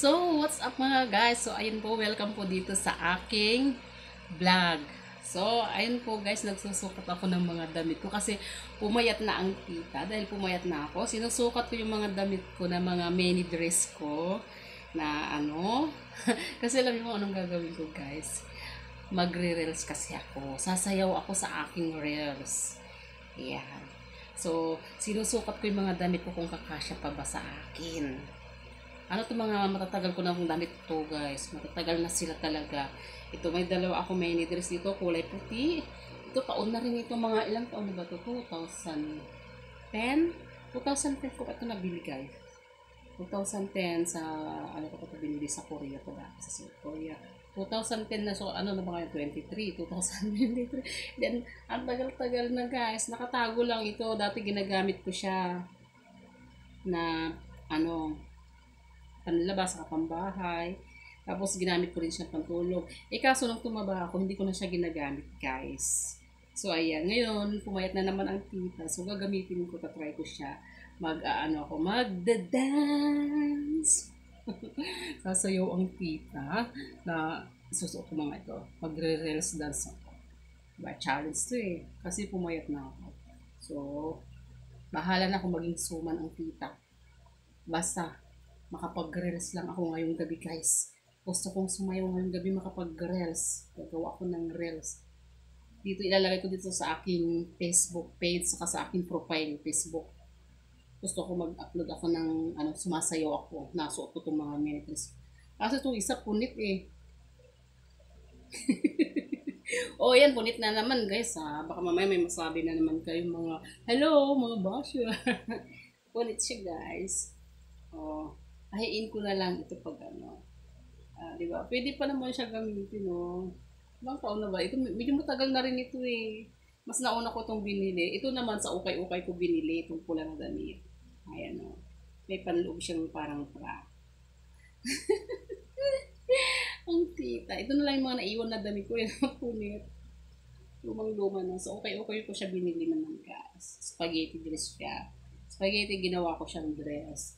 So, what's up mga guys? So, ayun po, welcome po dito sa aking vlog. So, ayun po guys, nagsusukat ako ng mga damit ko kasi pumayat na ang tita. Dahil pumayat na ako, sinusukat ko yung mga damit ko na mga mini dress ko na ano. Kasi alam mo anong gagawin ko guys. Magre-reels kasi ako. Sasayaw ako sa aking reels. Ayan. So, sinusukat ko yung mga damit ko kung kakasya pa ba sa akin. Ano to mga matatagal ko na akong damit to guys. Matatagal na sila talaga. Ito may dalawa ako mini dress dito. Kulay puti. Ito taon na rin ito. Mga ilang taon na ba ito? 2010? 2010 ko ito nabili guys. 2010 sa ano ko ito binili sa Korea to dati sa South Korea. 2010 na so ano na ba ngayon 23, 2023. Then ang tagal-tagal na guys. Nakatago lang ito. Dati ginagamit ko siya na ano panlabas sa pambahay. Tapos ginamit ko rin siya pantulog. Kaso nung tumaba ako, hindi ko na siya ginagamit, guys. So ayan, ngayon pumayat na naman ang tita. So gagamitin ko, tatry ko siya. Magda-dance. Sasayaw ang tita na susuot ko mga ito. Magre-reels dance ako. Diba? Challenge to eh. Kasi pumayat na ako. So, bahala na kung maging suman ang tita. Basta, makapag-reels lang ako ngayong gabi guys. Gusto kong sumayaw ngayong gabi makapag-reels. Gagawa ako ng reels. Dito ilalagay ko dito sa aking Facebook page saka sa aking profile Facebook. Gusto ko mag-upload ako ng sumasayaw ako. Nasuot ko itong mga minutes. Kasi itong isa punit eh. Oh, yan punit na naman guys ha. Baka mamaya may masabi na naman kayo mga hello mga basya. Punit siya guys. Oh. Ahiin ko na lang ito pag di ba? Pwede pa naman siya gamitin, no? Ilang taon na ba? Ito, medyo matagal na rin ito eh. Mas nauna ko itong binili. Ito naman sa ukay-ukay ko binili, itong pula na damit. Ayan, no? May panloob siyang parang pra. Ang tita. Ito na lang yung mga naiwan na damit ko. Yan, punit. Lumang-luma na. So, ukay-ukay ko siya binili naman, guys. Spaghetti dress siya. Spaghetti, ginawa ko siyang dress.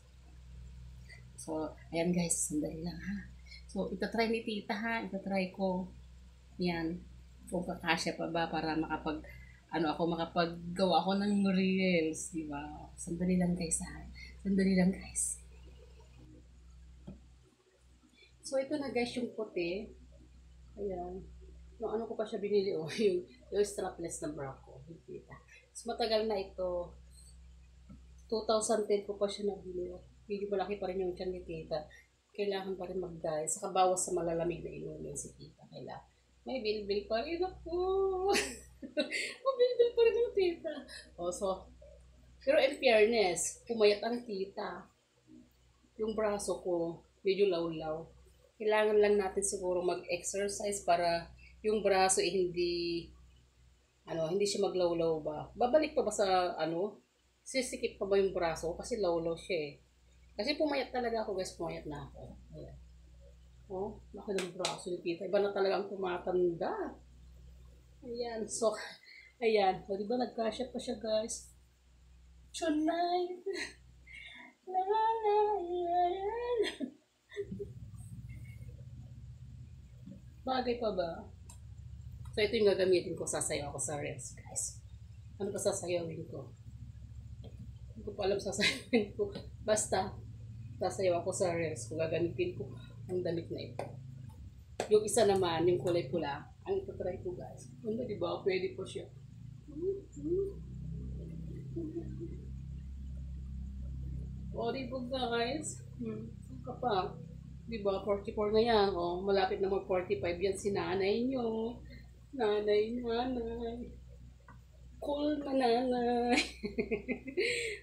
So, ayan guys, sandali lang ha. So, itatry ni tita ha. Itatry ko. Yan. Kung kakasya pa ba para makapaggawa ako ng reels. Diba? Sandali lang guys ha. Sandali lang guys. So, ito na guys yung puti. Ayan. Yung ano ko pa siya binili oh. Yung strapless na bra ko. Yung tita. So, matagal na ito. 2010 ko pa siya nabili oh. Medyo malaki pa rin yung tiyan ni tita. Kailangan pa rin mag-diet. Saka bawas sa malalamig na inumin si tita. Kailangan. May bilbil pa rin ako. May bilbil pa rin ang tita. Oh, so, pero in fairness, pumayat ang tita. Yung braso ko, medyo lawlaw. Kailangan lang natin siguro mag-exercise para yung braso hindi siya maglawlaw ba. Babalik pa ba sa sisikip pa ba yung braso? Kasi lawlaw siya eh. Kasi pumayat talaga ako guys, pumayat na ako. Ayan. Oh, laki ng braso ni tita. Iba na talaga ang tumatanda. Ayan, so, ayan. O, diba nagkasya pa siya guys? Tonight. La, la, la, la. Bagay pa ba? So, ito yung gagamitin ko. Sasayaw ako sa reels guys. Ano pa sasayawin ko? Hindi ko pa alam sasayawin ko. Basta, sasayaw ako sa reels kung gagamitin ko ang damit na ito. Yung isa naman, yung kulay pula, ang itatry ko guys. Ano, diba? Pwede po siya. O, diba guys? Saan ka pa? Diba? 44 na yan. O, malapit na mag-45 yan si nanay nyo. Nanay. Cool na nanay.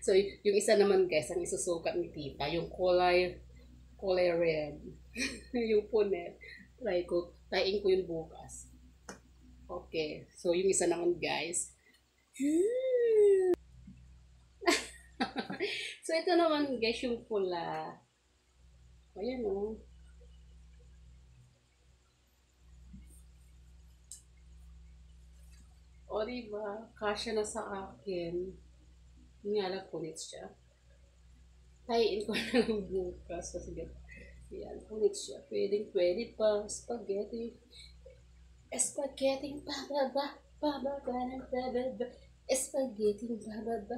So, yung isa naman guys, ang isusukat ni tita, yung kulay red. Yung punet. Trying ko yung bukas. Okay. So, yung isa naman guys. So, ito naman guys, yung pula. Ayan o. O, diba? Kasya na sa akin. Yung nga lang punit siya. Tayin ko na lang bukas kasi Yan, punit siya. Pwede pa. Spaghetti. Spaghetti pababa. Pababa ng pababa. Spaghetti pababa.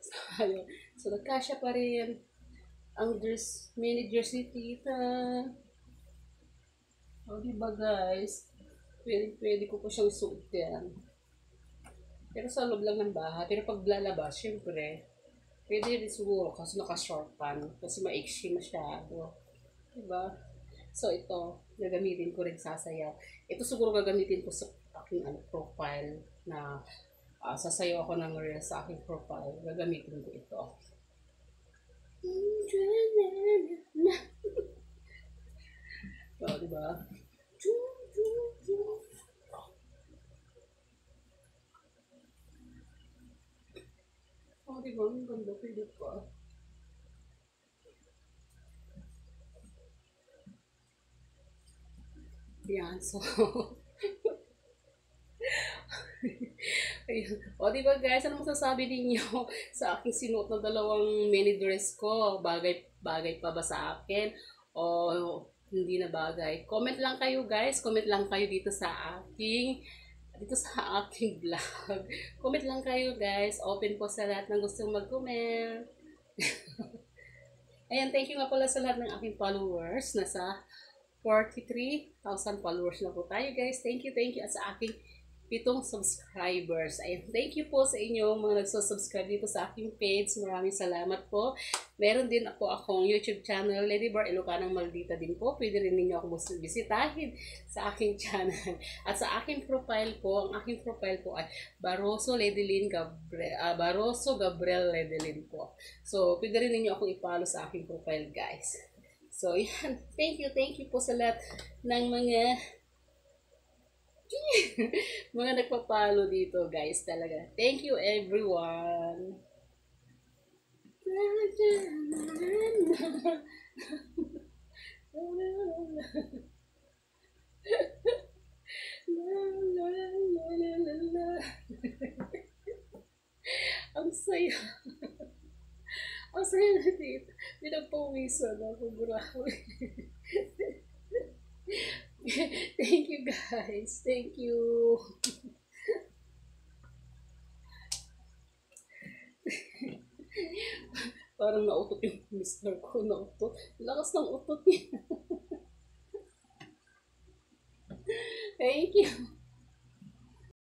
So, ayun. So, nagkasya pa rin ang mini jersey tita. O, diba guys? Pwede ko po siyang suot yan. Pero sa loob lang ng bahay. Pero pag lalabas, syempre, pwede rin siguro kasi naka-short pan. Kasi maiksi masyado. Diba? So, ito, gagamitin ko rin sasayaw. Ito siguro gagamitin ko sa aking profile na sasayaw ako ng reel sa aking profile. Gagamitin ko ito. So, diba? Oh, diba? Ang ganda. Pwede pa. Yan. So, ayun. O, diba guys, ano masasabi ninyo sa aking sinuot na dalawang mini dress ko? Bagay pa ba sa akin? O hindi na bagay? Comment lang kayo guys. Comment lang kayo dito sa aking vlog. Comment lang kayo guys. Open po sa lahat ng gustong mag-comment. Ayan, thank you nga pala sa lahat ng aking followers. Nasa 43,000 followers na po tayo guys. Thank you. At sa aking 7 subscribers. Ayan, thank you po sa inyo mga nagsusubscribe dito sa aking page. Maraming salamat po. Meron din po akong YouTube channel, Lady Bar Ilocanang Maldita din po. Pwede rin ninyo ako bisitahin sa aking channel. At sa aking profile po, ang aking profile po ay Baroso Gabriel Ledelin po. So, pwede rin ninyo akong i-follow sa aking profile guys. So, yan. Thank you po sa lahat ng mga nagpapalo dito guys talaga. Thank you everyone. Ang saya. Ang saya na dito. Pinagpawisan ako. Grabe. Thank you guys. Thank you. Parang nautot yung mister ko. Nautot. Lakas ng utot niya. Thank you.